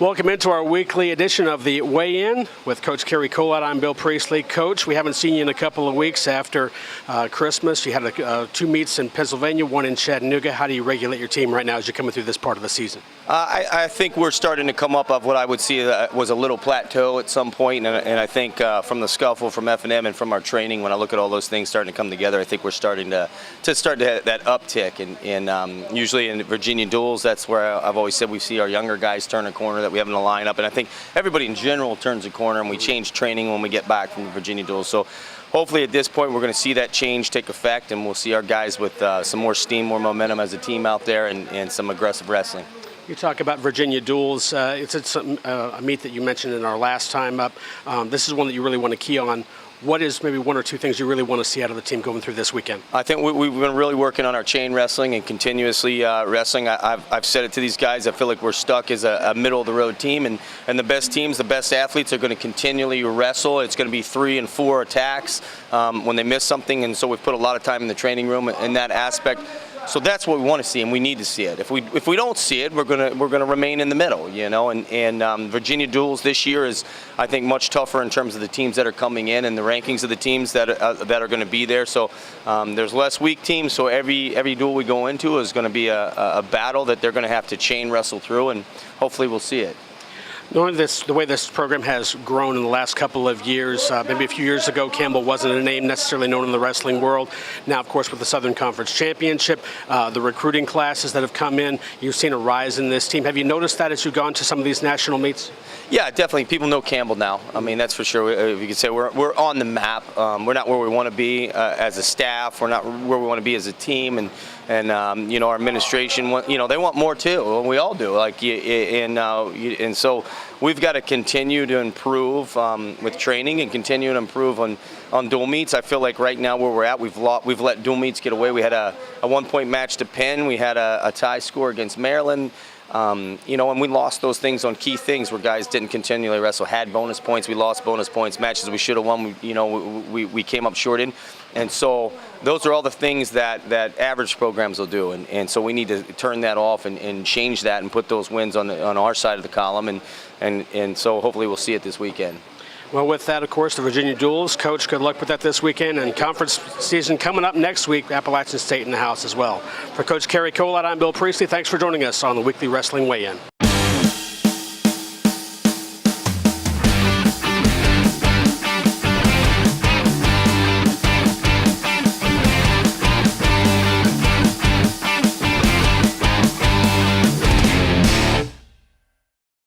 Welcome into our weekly edition of the Weigh-In with Coach Cary Kolat. I'm Bill Priestley. Coach, we haven't seen you in a couple of weeks after Christmas. You had two meets in Pennsylvania, one in Chattanooga. How do you regulate your team right now as you're coming through this part of the season? I think we're starting to come up of what I would see was a little plateau at some point, and I think from the scuffle, from F&M, and from our training, when I look at all those things starting to come together, I think we're starting to have that uptick. And usually in Virginia duels, that's where I've always said we see our younger guys turn a corner that we have in the lineup, and I think everybody in general turns a corner, and we change training when we get back from the Virginia duels. So hopefully at this point we're going to see that change take effect, and we'll see our guys with some more steam, more momentum as a team out there, and some aggressive wrestling. You talk about Virginia duels. It's a meet that you mentioned in our last time up. This is one that you really want to key on. What is maybe one or two things you really want to see out of the team going through this weekend? I think we've been really working on our chain wrestling and continuously wrestling. I've said it to these guys. I feel like we're stuck as a middle-of-the-road team, and the best teams, the best athletes are going to continually wrestle. It's going to be 3 and 4 attacks when they miss something, and so we've put a lot of time in the training room in that aspect. So that's what we want to see, and we need to see it. If we don't see it, we're gonna remain in the middle, you know. And Virginia duels this year is, I think, much tougher in terms of the teams that are coming in and the rankings of the teams that are going to be there. So there's less weak teams. So every duel we go into is going to be a battle that they're going to have to chain wrestle through, and hopefully we'll see it. Knowing the way this program has grown in the last couple of years, maybe a few years ago, Campbell wasn't a name necessarily known in the wrestling world. Now, of course, with the Southern Conference Championship, the recruiting classes that have come in, you've seen a rise in this team. Have you noticed that as you've gone to some of these national meets? Yeah, definitely. People know Campbell now. I mean, that's for sure. You could say we're on the map. We're not where we want to be as a staff. We're not where we want to be as a team, and you know, our administration, you know, they want more too. We all do. And so we've got to continue to improve with training and continue to improve on dual meets. I feel like right now where we're at, we've let dual meets get away. We had a 1-point match to Penn. We had a tie score against Maryland. You know, and we lost those things on key things where guys didn't continually wrestle, had bonus points, we lost bonus points, matches we should have won, we came up short in. And so those are all the things that average programs will do. And so we need to turn that off and change that and put those wins on our side of the column. And so hopefully we'll see it this weekend. Well, with that, of course, the Virginia duels. Coach, good luck with that this weekend, and conference season coming up next week. Appalachian State in the house as well. For Coach Cary Kolat, I'm Bill Priestley. Thanks for joining us on the weekly Wrestling Weigh-In.